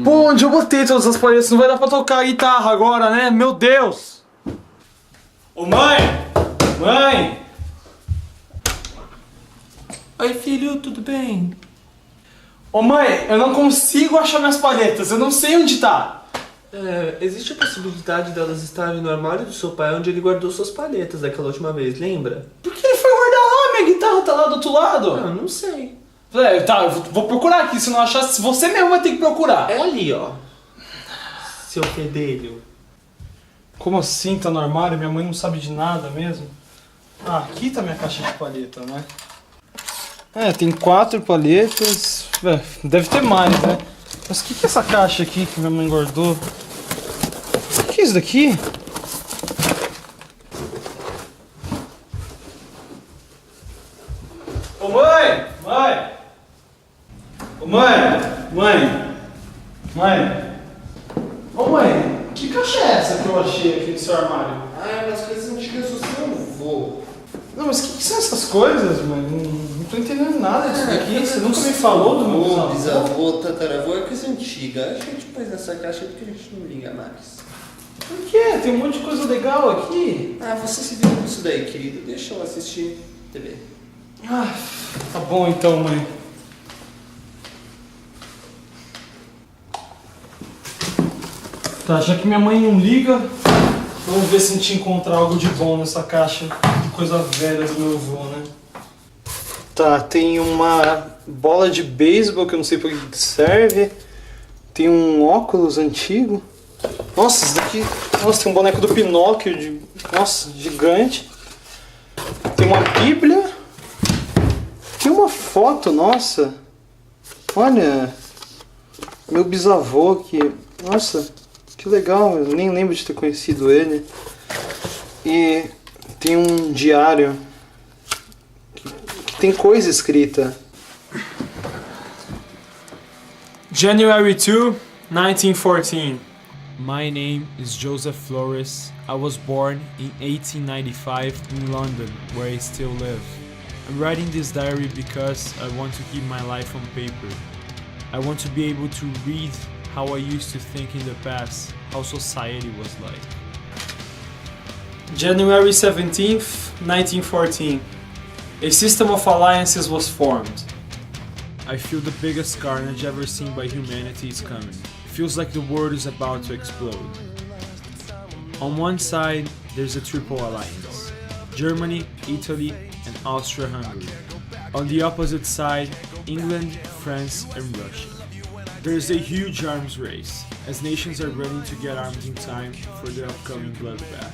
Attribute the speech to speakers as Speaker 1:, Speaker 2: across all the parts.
Speaker 1: Pô, onde eu botei todas as palhetas? Não vai dar pra tocar a guitarra agora, né? Meu Deus! Ô mãe! Mãe!
Speaker 2: Oi filho, tudo bem?
Speaker 1: Ô mãe, eu não consigo achar minhas palhetas, eu não sei onde tá.
Speaker 2: Existe a possibilidade delas estarem no armário do seu pai, onde ele guardou suas palhetas daquela última vez, lembra?
Speaker 1: Por que ele foi guardar lá? Minha guitarra tá lá do outro lado.
Speaker 2: Não sei.
Speaker 1: Tá, eu vou procurar aqui, se não achar, você mesmo vai ter que procurar.
Speaker 2: É ali, ó. Seu fedelho.
Speaker 1: Como assim tá no armário? Minha mãe não sabe de nada mesmo. Ah, aqui tá minha caixa de palheta, né? Tem 4 palhetas. Deve ter mais, né? Mas o que é essa caixa aqui que minha mãe guardou? O que é isso daqui? Ô mãe! Mãe! Ô mãe! Mãe! Mãe! Ô mãe! Que caixa é essa que eu achei aqui no seu armário?
Speaker 2: É umas coisas antigas do seu avô.
Speaker 1: Não, mas o que são essas coisas, mãe? Não tô entendendo nada disso daqui. Você nunca me falou do meu
Speaker 2: bisavô, tataravô, é coisa antiga. Acho que a gente pôs nessa caixa porque a gente não liga mais.
Speaker 1: Por quê? Tem um monte de coisa legal aqui.
Speaker 2: Você se vira com isso daí, querido. Deixa eu assistir TV.
Speaker 1: Tá bom então, mãe. Tá, já que minha mãe não liga, vamos ver se a gente encontra algo de bom nessa caixa de coisa velha do meu avô, né? Tá, tem uma bola de beisebol que eu não sei pra que serve. Tem um óculos antigo. Nossa, isso daqui... Nossa, tem um boneco do Pinóquio, nossa, gigante. Tem uma bíblia. Tem uma foto, nossa. Olha. Meu bisavô aqui. Nossa, que legal. Eu nem lembro de ter conhecido ele. E tem um diário que tem coisa escrita. January 2, 1914.
Speaker 3: My name is Joseph Flores. I was born in 1895 in London, where I still live. I'm writing this diary because I want to keep my life on paper. I want to be able to read how I used to think in the past, how society was like.
Speaker 1: January 17th, 1914. A system of alliances was formed.
Speaker 3: I feel the biggest carnage ever seen by humanity is coming. It feels like the world is about to explode. On one side, there's a triple alliance: Germany, Italy, and Austria-Hungary. On the opposite side, England, France, and Russia. There's a huge arms race, as nations are running to get arms in time for the upcoming bloodbath.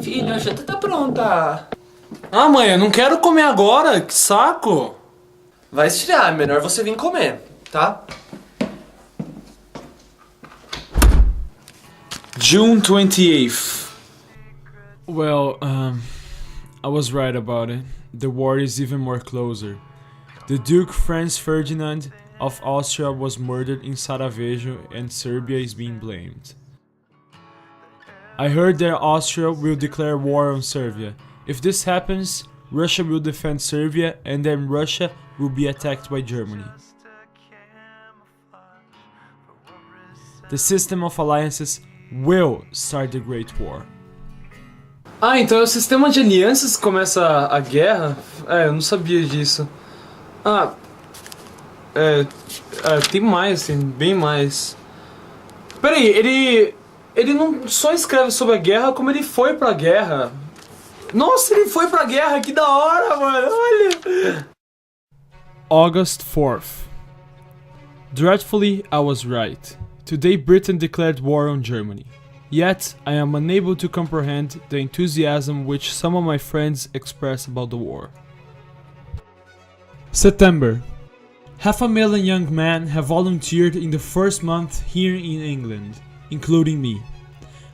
Speaker 2: Filho, a janta tá pronta.
Speaker 1: Ah, mãe, eu não quero comer agora, que saco!
Speaker 2: Vai esfriar, melhor você vir comer, tá?
Speaker 1: June 28th.
Speaker 3: Well, I was right about it. The war is even more closer. The Duke Franz Ferdinand of Austria was murdered in Sarajevo and Serbia is being blamed. I heard that Austria will declare war on Serbia. If this happens, Russia will defend Serbia and then Russia will be attacked by Germany. The system of alliances will start the Great War.
Speaker 1: Ah, então é o sistema de alianças que começa a guerra? Eu não sabia disso. Tem mais, tem bem mais. Peraí, ele não só escreve sobre a guerra, como ele foi pra guerra. Nossa, ele foi pra guerra, que da hora, mano, olha!
Speaker 3: August 4th. Dreadfully, I was right. Today Britain declared war on Germany. Yet, I am unable to comprehend the enthusiasm which some of my friends express about the war. September. 500,000 young men have volunteered in the first month here in England, including me.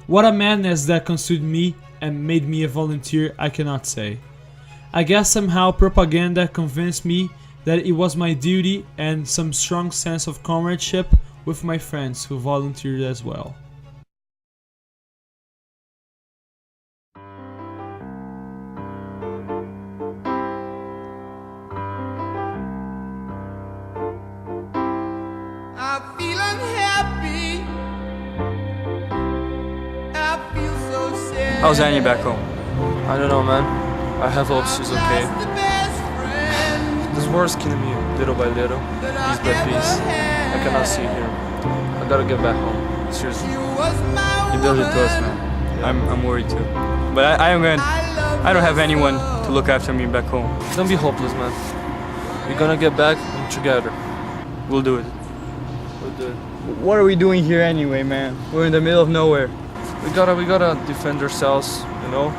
Speaker 3: What a madness that consumed me and made me a volunteer, I cannot say. I guess somehow propaganda convinced me that it was my duty and some strong sense of comradeship with my friends who volunteered as well.
Speaker 4: How's Annie back home?
Speaker 2: I don't know, man. I have hopes she's okay. This war is killing me little by little, piece by piece. I cannot see here. I gotta get back home. Seriously.
Speaker 4: You build it to us, man. I'm worried too. But I don't have anyone to look after me back home.
Speaker 2: Don't be hopeless, man. We're gonna get back and together.
Speaker 4: We'll do it.
Speaker 2: We'll do it.
Speaker 4: What are we doing here anyway, man? We're in the middle of nowhere.
Speaker 2: We gotta defend ourselves, you know?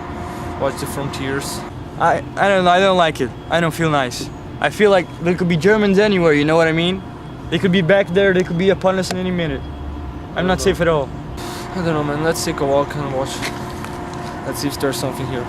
Speaker 2: Watch the frontiers.
Speaker 4: I don't know, I don't like it. I don't feel nice. I feel like there could be Germans anywhere, you know what I mean? They could be back there, they could be upon us in any minute. I'm not safe at all.
Speaker 2: I don't know, man. Let's take a walk and watch. Let's see if there's something here.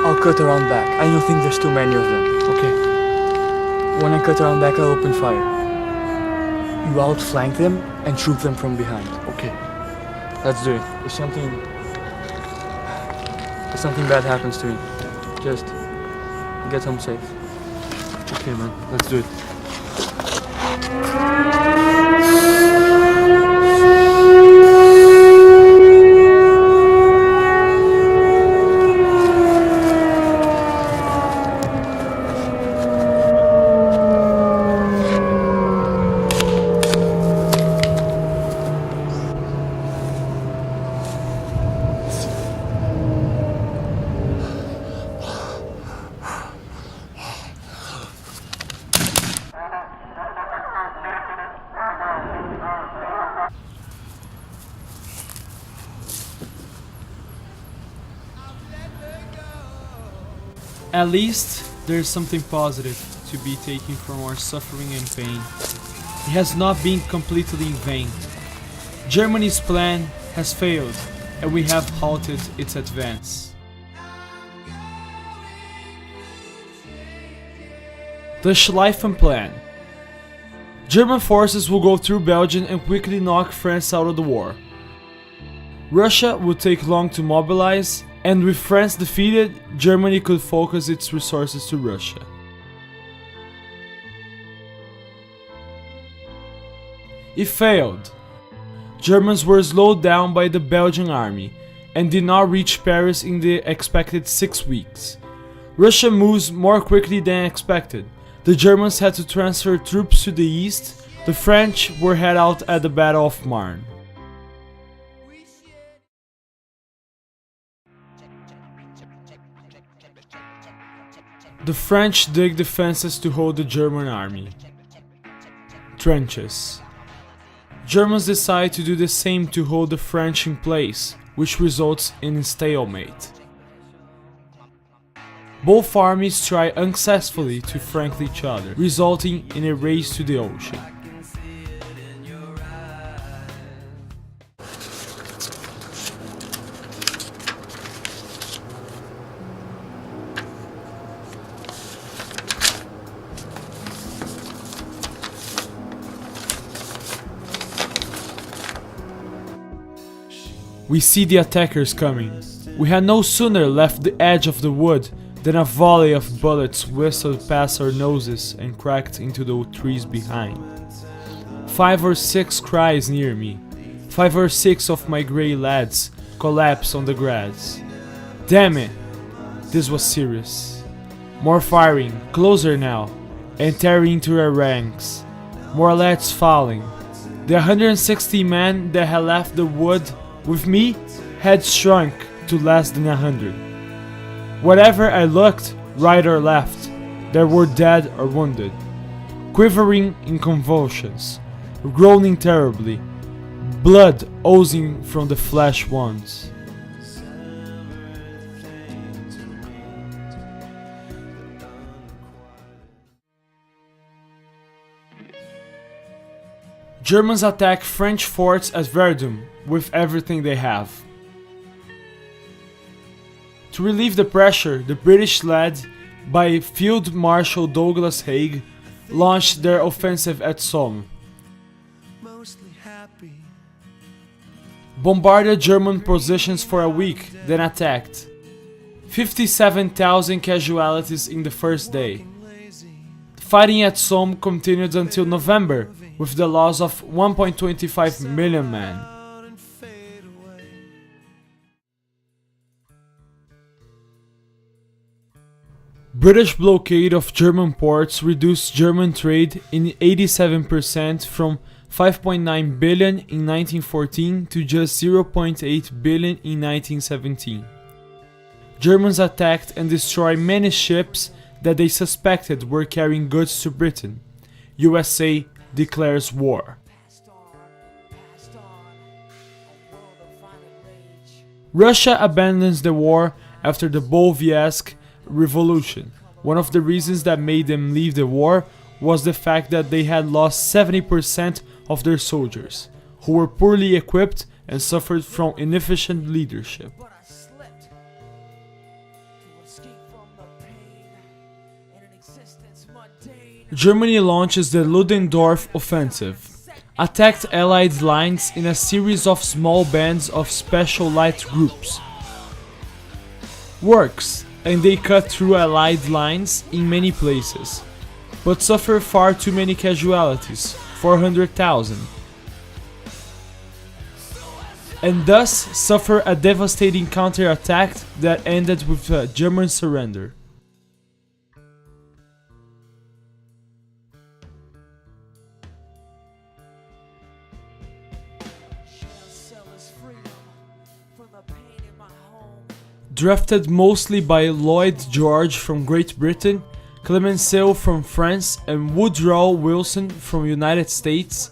Speaker 4: I'll cut around back. I don't think there's too many of them.
Speaker 2: Okay.
Speaker 4: When I cut around back, I'll open fire. You outflank them and shoot them from behind.
Speaker 2: Okay. Let's do it.
Speaker 4: If something bad happens to me, just get home safe.
Speaker 2: Okay, man. Let's do it.
Speaker 3: At least there's something positive to be taken from our suffering and pain. It has not been completely in vain. Germany's plan has failed, and we have halted its advance. The Schleifenplan. German forces will go through Belgium and quickly knock France out of the war. Russia would take long to mobilize, and with France defeated, Germany could focus its resources to Russia. It failed. Germans were slowed down by the Belgian army and did not reach Paris in the expected 6 weeks. Russia moves more quickly than expected. The Germans had to transfer troops to the east. The French were head out at the Battle of Marne. The French dig defenses to hold the German army. Trenches. Germans decide to do the same to hold the French in place, which results in a stalemate. Both armies try unsuccessfully to flank each other, resulting in a race to the ocean. We see the attackers coming. We had no sooner left the edge of the wood than a volley of bullets whistled past our noses and cracked into the trees behind. 5 or 6 cries near me. 5 or 6 of my grey lads collapsed on the grass. Damn it! This was serious. More firing, closer now, and tearing into our ranks. More lads falling. The 160 men that had left the wood with me had shrunk to less than 100. Wherever I looked, right or left, there were dead or wounded, quivering in convulsions, groaning terribly, blood oozing from the flesh wounds. Germans attack French forts at Verdun with everything they have. To relieve the pressure, the British, led by Field Marshal Douglas Haig, launched their offensive at Somme. Bombarded German positions for a week, then attacked. 57,000 casualties in the first day. Fighting at Somme continued until November, with the loss of 1.25 million men. British blockade of German ports reduced German trade in 87% from 5.9 billion in 1914 to just 0.8 billion in 1917. Germans attacked and destroyed many ships that they suspected were carrying goods to Britain. USA declares war. Russia abandons the war after the Bolshevik Revolution. One of the reasons that made them leave the war was the fact that they had lost 70% of their soldiers, who were poorly equipped and suffered from inefficient leadership. Germany launches the Ludendorff Offensive, attacked Allied lines in a series of small bands of special light groups. Works, and they cut through Allied lines in many places, but suffer far too many casualties, 400,000, and thus suffer a devastating counterattack that ended with a German surrender. Drafted mostly by Lloyd George from Great Britain, Clemenceau from France and Woodrow Wilson from United States,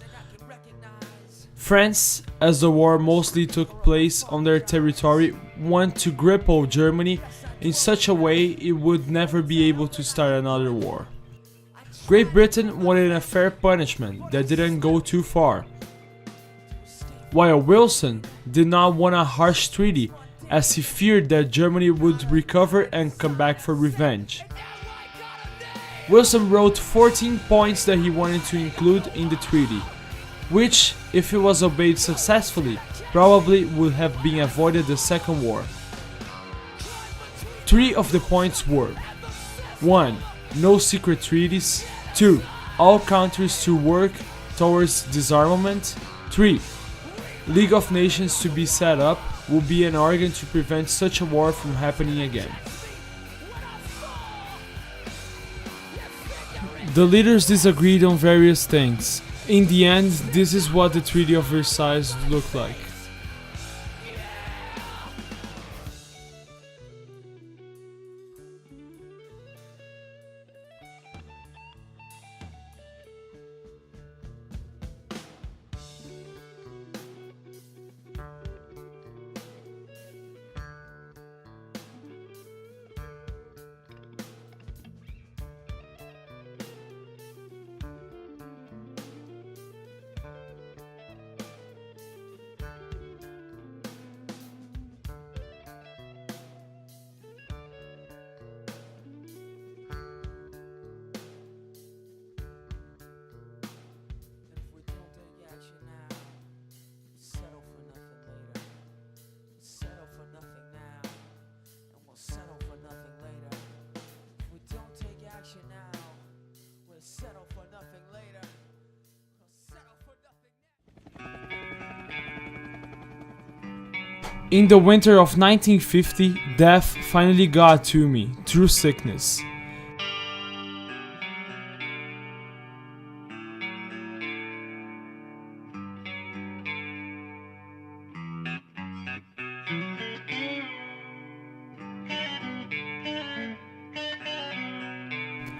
Speaker 3: France, as the war mostly took place on their territory, wanted to cripple Germany in such a way it would never be able to start another war. Great Britain wanted a fair punishment that didn't go too far, while Wilson did not want a harsh treaty, as he feared that Germany would recover and come back for revenge. Wilson wrote 14 points that he wanted to include in the treaty, which, if it was obeyed successfully, probably would have been avoided the Second War. 3 of the points were: 1. No secret treaties. 2. All countries to work towards disarmament. 3. League of Nations to be set up will be an organ to prevent such a war from happening again. The leaders disagreed on various things. In the end, this is what the Treaty of Versailles looked like. In the winter of 1950, death finally got to me through sickness.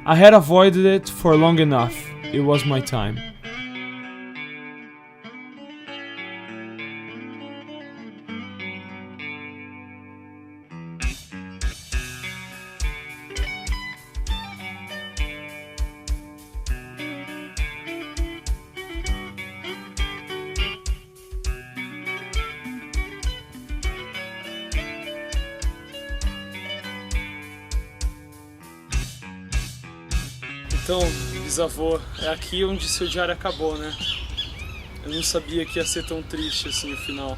Speaker 3: I had avoided it for long enough. It was my time.
Speaker 1: Então, bisavô, é aqui onde seu diário acabou, né? Eu não sabia que ia ser tão triste assim o final.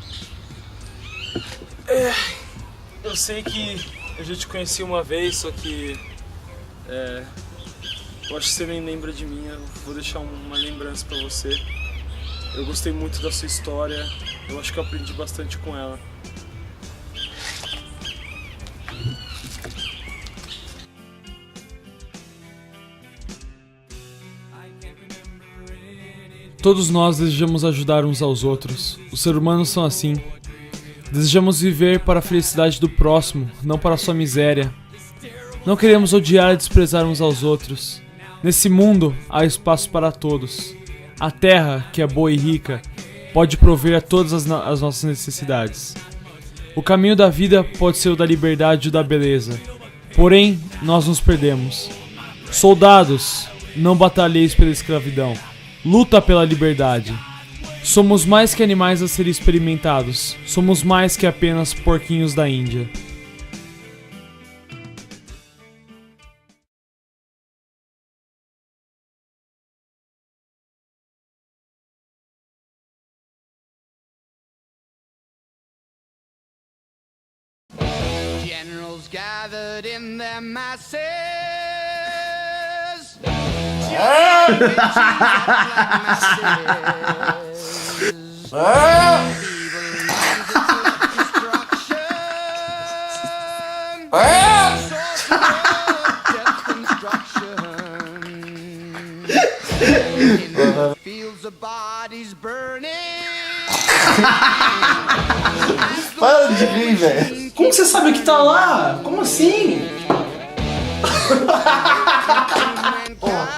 Speaker 1: Eu sei que eu já te conheci uma vez, só que eu acho que você nem lembra de mim. Eu vou deixar uma lembrança pra você. Eu gostei muito da sua história, eu acho que eu aprendi bastante com ela.
Speaker 3: Todos nós desejamos ajudar uns aos outros. Os seres humanos são assim. Desejamos viver para a felicidade do próximo, não para a sua miséria. Não queremos odiar e desprezar uns aos outros. Nesse mundo, há espaço para todos. A terra, que é boa e rica, pode prover a todas as nossas necessidades. O caminho da vida pode ser o da liberdade e o da beleza. Porém, nós nos perdemos. Soldados, não batalheis pela escravidão. Luta pela liberdade. Somos mais que animais a serem experimentados. Somos mais que apenas porquinhos da Índia.
Speaker 5: Generals gathered in their masses. Fields of bodies burning.
Speaker 6: Para de rir, velho.
Speaker 1: Como você sabe que tá lá? Como assim?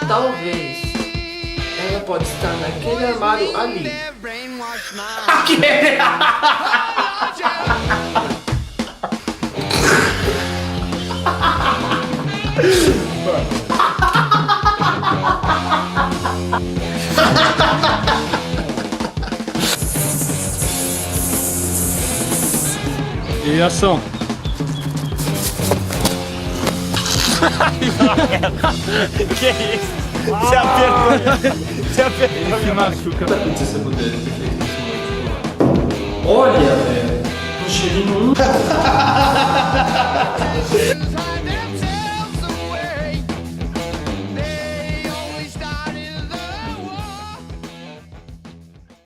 Speaker 7: Talvez ela pode estar naquele armário ali.
Speaker 1: E ação.
Speaker 4: Que isso? Você apertou. Você apertou.
Speaker 1: Ele se machuca. Se você puder ter feito isso. Olha, velho. Um cheirinho.